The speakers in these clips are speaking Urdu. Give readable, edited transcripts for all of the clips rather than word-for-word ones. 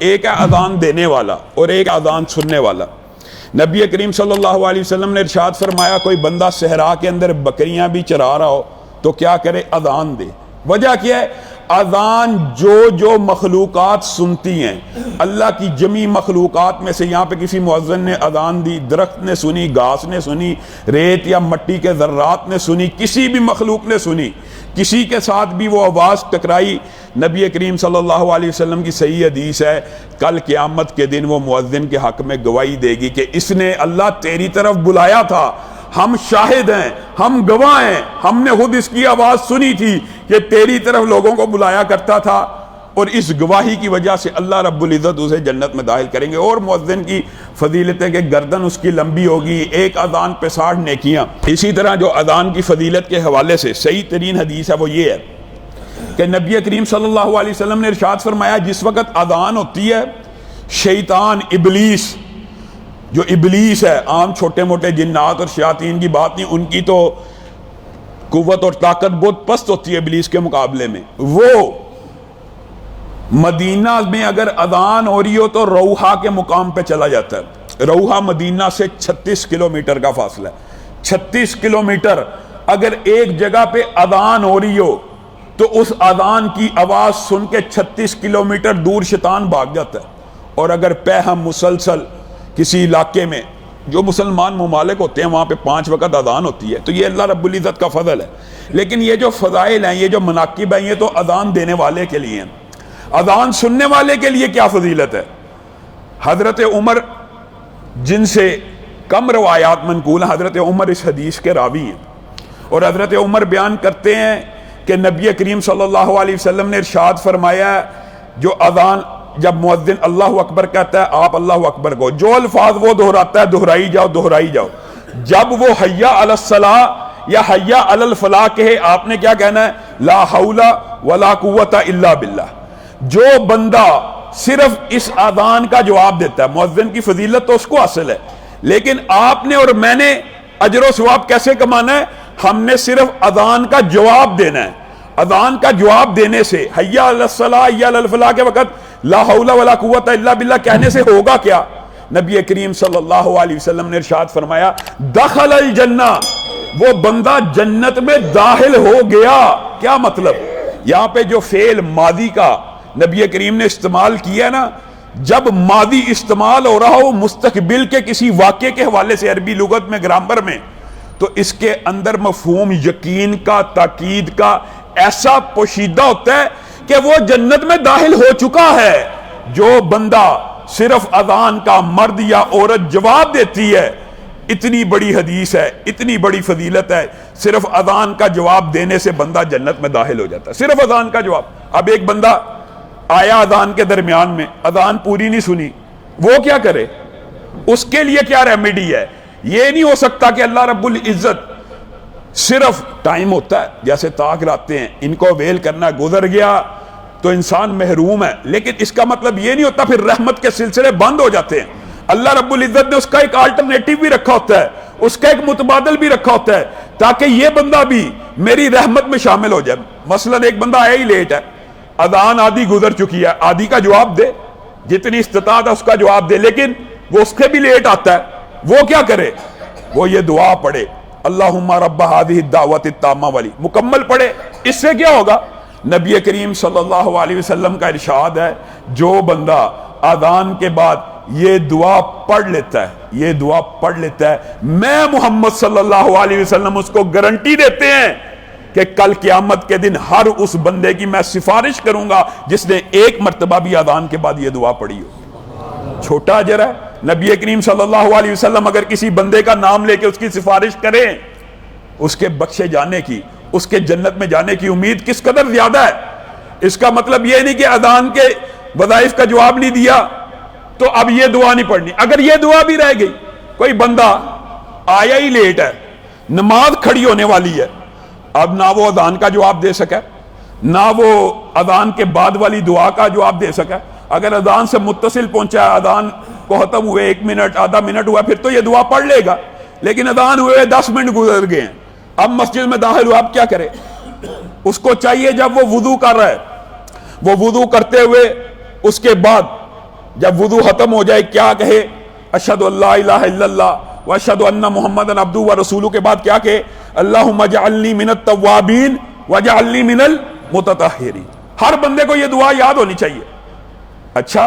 ایک ہے اذان دینے والا اور ایک اذان سننے والا۔ نبی کریم صلی اللہ علیہ وسلم نے ارشاد فرمایا کوئی بندہ صحرا کے اندر بکریاں بھی چرا رہا ہو تو کیا کرے؟ اذان دے۔ وجہ کیا ہے؟ اذان جو مخلوقات سنتی ہیں، اللہ کی جمی مخلوقات میں سے، یہاں پہ کسی مؤذن نے اذان دی، درخت نے سنی، گھاس نے سنی، ریت یا مٹی کے ذرات نے سنی، کسی بھی مخلوق نے سنی، کسی کے ساتھ بھی وہ آواز ٹکرائی، نبی کریم صلی اللہ علیہ وسلم کی صحیح حدیث ہے کل قیامت کے دن وہ مؤذن کے حق میں گواہی دے گی کہ اس نے اللہ تیری طرف بلایا تھا، ہم شاہد ہیں، ہم گواہ ہیں، ہم نے خود اس کی آواز سنی تھی کہ تیری طرف لوگوں کو بلایا کرتا تھا، اور اس گواہی کی وجہ سے اللہ رب العزت اسے جنت میں داخل کریں گے۔ اور مؤذن کی فضیلت ہے کہ گردن اس کی لمبی ہوگی، ایک اذان پہ 60 نیکیاں۔ اسی طرح جو اذان کی فضیلت کے حوالے سے صحیح ترین حدیث ہے وہ یہ ہے کہ نبی کریم صلی اللہ علیہ وسلم نے ارشاد فرمایا جس وقت اذان ہوتی ہے، شیطان ابلیس، جو ابلیس ہے، عام چھوٹے موٹے جنات اور شیاطین کی بات نہیں، ان کی تو قوت اور طاقت بہت پست ہوتی ہے ابلیس کے مقابلے میں، وہ مدینہ میں اگر اذان ہو رہی ہو تو روحہ کے مقام پہ چلا جاتا ہے۔ روحہ مدینہ سے 36 کلومیٹر کا فاصلہ ہے، 36 کلومیٹر۔ اگر ایک جگہ پہ اذان ہو رہی ہو تو اس اذان کی آواز سن کے 36 کلومیٹر دور شیطان بھاگ جاتا ہے۔ اور اگر ہم مسلسل کسی علاقے میں، جو مسلمان ممالک ہوتے ہیں وہاں پہ 5 وقت اذان ہوتی ہے، تو یہ اللہ رب العزت کا فضل ہے۔ لیکن یہ جو فضائل ہیں، یہ جو مناقب ہیں، یہ تو اذان دینے والے کے لیے ہیں۔ اذان سننے والے کے لیے کیا فضیلت ہے؟ حضرت عمر، جن سے کم روایات منقول ہیں، حضرت عمر اس حدیث کے راوی ہیں، اور حضرت عمر بیان کرتے ہیں کہ نبی کریم صلی اللہ علیہ وسلم نے ارشاد فرمایا جو اذان، جب مؤذن اللہ اکبر کہتا ہے آپ اللہ اکبر کو، جو الفاظ وہ دہراتا ہے دہرائی جاؤ دہرائی جاؤ۔ جب وہ حیا علی الصلاۃ یا حیا علی الفلاح کہے، آپ نے کیا کہنا ہے؟ لا حول ولا قوت الا باللہ۔ جو بندہ صرف اس اذان کا جواب دیتا ہے، مؤذن کی فضیلت تو اس کو حاصل ہے، لیکن آپ نے اور میں نے اجر و ثواب کیسے کمانا ہے؟ ہم نے صرف اذان کا جواب دینا ہے۔ اذان کا جواب دینے سے، حیا علی الصلاۃ حیا علی الفلاح کے وقت لا حول ولا قوت الا باللہ کہنے سے ہوگا کیا؟ نبی کریم صلی اللہ علیہ وسلم نے ارشاد فرمایا دخل الجنہ، وہ بندہ جنت میں داخل ہو گیا۔ کیا مطلب؟ یہاں پہ جو فعل ماضی کا نبی کریم نے استعمال کیا نا، جب ماضی استعمال ہو رہا ہو مستقبل کے کسی واقعے کے حوالے سے عربی لغت میں، گرامر میں، تو اس کے اندر مفہوم یقین کا، تاکید کا ایسا پوشیدہ ہوتا ہے کہ وہ جنت میں داخل ہو چکا ہے۔ جو بندہ صرف اذان کا، مرد یا عورت، جواب دیتی ہے، اتنی بڑی حدیث ہے، اتنی بڑی فضیلت ہے، صرف اذان کا جواب دینے سے بندہ جنت میں داخل ہو جاتا ہے، صرف اذان کا جواب۔ اب ایک بندہ آیا اذان کے درمیان میں، اذان پوری نہیں سنی، وہ کیا کرے؟ اس کے لیے کیا ریمیڈی ہے؟ یہ نہیں ہو سکتا کہ اللہ رب العزت صرف ٹائم ہوتا ہے، جیسے طاق رہتے ہیں، ان کو ویل کرنا، گزر گیا تو انسان محروم ہے، لیکن اس کا مطلب یہ نہیں ہوتا پھر رحمت کے سلسلے بند ہو جاتے ہیں۔ اللہ رب العزت نے اس کا ایک آلٹرنیٹو بھی رکھا ہوتا ہے، اس کا ایک متبادل بھی رکھا ہوتا ہے، تاکہ یہ بندہ بھی میری رحمت میں شامل ہو جائے۔ مثلا ایک بندہ آیا ہی لیٹ ہے، اذان آدھی گزر چکی ہے، آدھی کا جواب دے، جتنی استطاعت ہے اس کا جواب دے، لیکن وہ اس سے بھی لیٹ آتا ہے، وہ کیا کرے؟ وہ یہ دعا پڑھے، اللہم رب ہذہ الدعوۃ التامہ والی مکمل پڑھے۔ اس سے کیا ہوگا؟ نبی کریم صلی اللہ علیہ وسلم کا ارشاد ہے جو بندہ اذان کے بعد یہ دعا پڑھ لیتا ہے، یہ دعا پڑھ لیتا ہے، میں محمد صلی اللہ علیہ وسلم اس کو گارنٹی دیتے ہیں کہ کل قیامت کے دن ہر اس بندے کی میں سفارش کروں گا جس نے ایک مرتبہ بھی اذان کے بعد یہ دعا پڑھی ہو۔ چھوٹا اجر ہے۔ نبی کریم صلی اللہ علیہ وسلم اگر کسی بندے کا نام لے کے اس کی سفارش کریں، اس کے بخشے جانے کی، اس کے جنت میں جانے کی امید کس قدر زیادہ ہے۔ اس کا مطلب یہ نہیں کہ اذان کے وظائف کا جواب نہیں دیا تو اب یہ دعا نہیں پڑھنی۔ اگر یہ دعا بھی رہ گئی، کوئی بندہ آیا ہی لیٹ ہے، نماز کھڑی ہونے والی ہے، اب نہ وہ اذان کا جواب دے سکا، نہ وہ اذان کے بعد والی دعا کا جواب دے سکا۔ اگر اذان سے متصل پہنچا ہے، اذان کو ختم ہوئے 1 منٹ آدھا منٹ ہوا، پھر تو یہ دعا پڑھ لے گا، لیکن اذان ہوئے 10 منٹ گزر گئے ہیں، اب مسجد میں داخل ہوا، اب کیا کرے؟ اس کو چاہیے جب وہ وضو کر رہا ہے، وہ وضو کرتے ہوئے اس کے بعد جب وضو ختم ہو جائے کیا کہے؟ اشہد ان لا الہ الا اللہ واشہد ان محمدًا عبدہ ورسولہ کے بعد کیا کہے؟ اللہم اجعلنی من التوابین واجعلنی من المتطہرین۔ ہر بندے کو یہ دعا یاد ہونی چاہیے۔ اچھا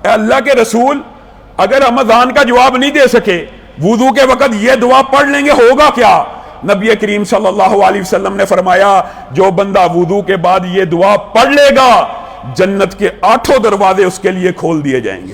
اے اللہ کے رسول، اگر ہم اذان کا جواب نہیں دے سکے، وضو کے وقت یہ دعا پڑھ لیں گے، ہوگا کیا؟ نبی کریم صلی اللہ علیہ وسلم نے فرمایا جو بندہ وضو کے بعد یہ دعا پڑھ لے گا، جنت کے 8 دروازے اس کے لیے کھول دیے جائیں گے۔